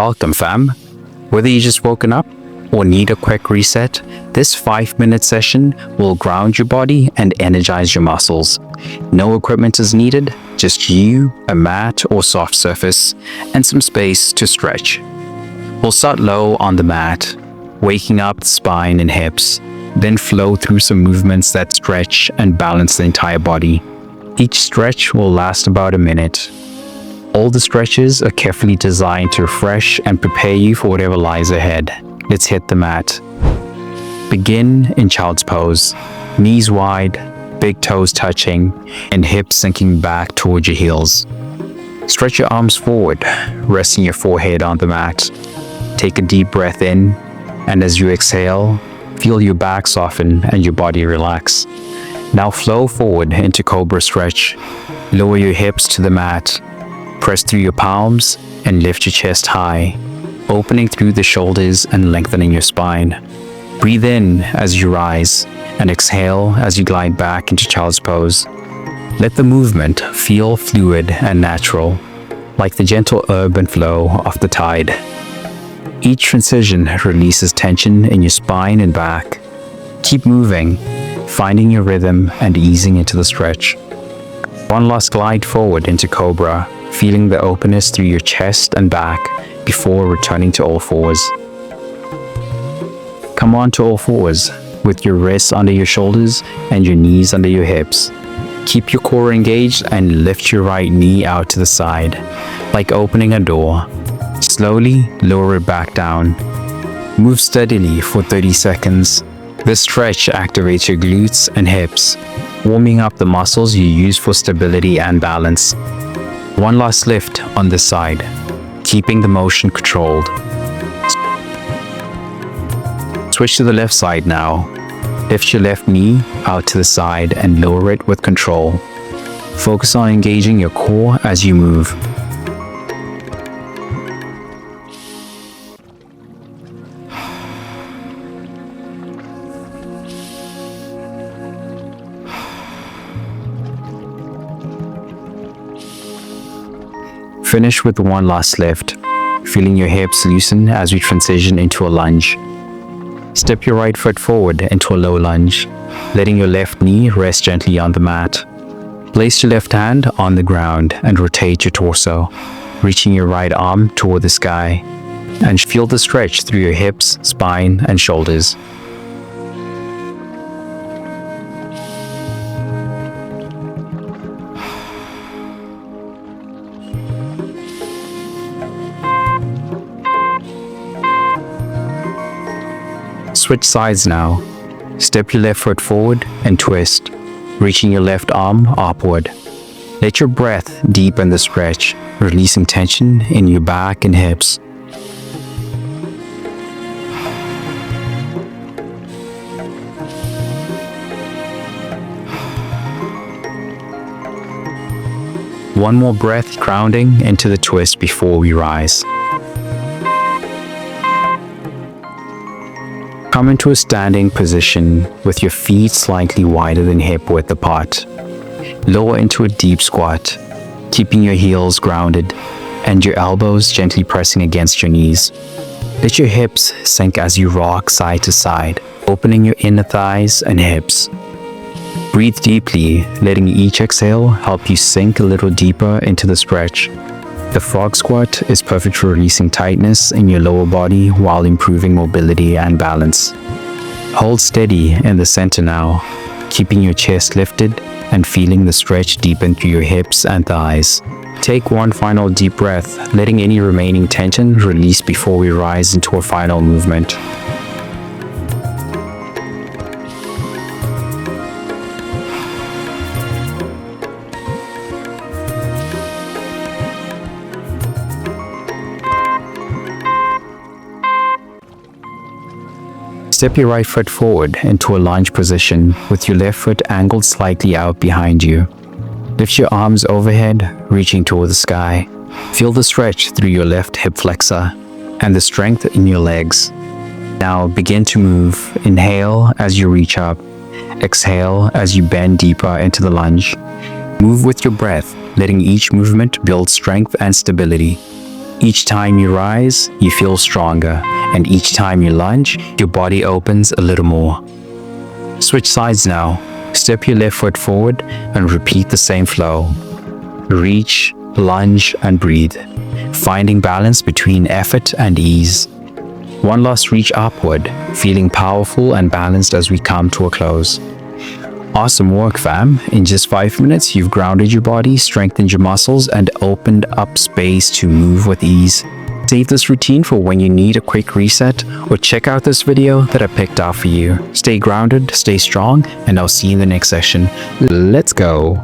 Welcome, fam. Whether you just woken up or need a quick reset, this 5-minute session will ground your body and energize your muscles. No equipment is needed, just you, a mat or soft surface, and some space to stretch. We'll start low on the mat, waking up the spine and hips, then flow through some movements that stretch and balance the entire body. Each stretch will last about a minute. All the stretches are carefully designed to refresh and prepare you for whatever lies ahead. Let's hit the mat. Begin in child's pose. Knees wide, big toes touching, and hips sinking back towards your heels. Stretch your arms forward, resting your forehead on the mat. Take a deep breath in, and as you exhale, feel your back soften and your body relax. Now flow forward into Cobra stretch. Lower your hips to the mat. Press through your palms and lift your chest high, opening through the shoulders and lengthening your spine. Breathe in as you rise and exhale as you glide back into child's pose. Let the movement feel fluid and natural, like the gentle ebb and flow of the tide. Each transition releases tension in your spine and back. Keep moving, finding your rhythm and easing into the stretch. One last glide forward into Cobra, feeling the openness through your chest and back before returning to all fours. Come on to all fours with your wrists under your shoulders and your knees under your hips. Keep your core engaged and lift your right knee out to the side, like opening a door. Slowly lower it back down. Move steadily for 30 seconds. This stretch activates your glutes and hips, warming up the muscles you use for stability and balance. One last lift on this side, keeping the motion controlled. Switch to the left side now. Lift your left knee out to the side and lower it with control. Focus on engaging your core as you move. Finish with one last lift, feeling your hips loosen as we transition into a lunge. Step your right foot forward into a low lunge, letting your left knee rest gently on the mat. Place your left hand on the ground and rotate your torso, reaching your right arm toward the sky, and feel the stretch through your hips, spine, and shoulders. Switch sides now. Step your left foot forward and twist, reaching your left arm upward. Let your breath deepen the stretch, releasing tension in your back and hips. One more breath grounding into the twist before we rise. Come into a standing position with your feet slightly wider than hip width apart. Lower into a deep squat, keeping your heels grounded and your elbows gently pressing against your knees. Let your hips sink as you rock side to side, opening your inner thighs and hips. Breathe deeply, letting each exhale help you sink a little deeper into the stretch. The frog squat is perfect for releasing tightness in your lower body while improving mobility and balance. Hold steady in the center now, keeping your chest lifted and feeling the stretch deepen through your hips and thighs. Take one final deep breath, letting any remaining tension release before we rise into a final movement. Step your right foot forward into a lunge position with your left foot angled slightly out behind you. Lift your arms overhead, reaching toward the sky. Feel the stretch through your left hip flexor and the strength in your legs. Now begin to move. Inhale as you reach up. Exhale as you bend deeper into the lunge. Move with your breath, letting each movement build strength and stability. Each time you rise, you feel stronger, and each time you lunge, your body opens a little more. Switch sides now. Step your left foot forward and repeat the same flow. Reach, lunge, and breathe, finding balance between effort and ease. One last reach upward, feeling powerful and balanced as we come to a close. Awesome work, fam. In just 5 minutes, you've grounded your body, strengthened your muscles, and opened up space to move with ease. Save this routine for when you need a quick reset, or check out this video that I picked out for you. Stay grounded, stay strong, and I'll see you in the next session. Let's go.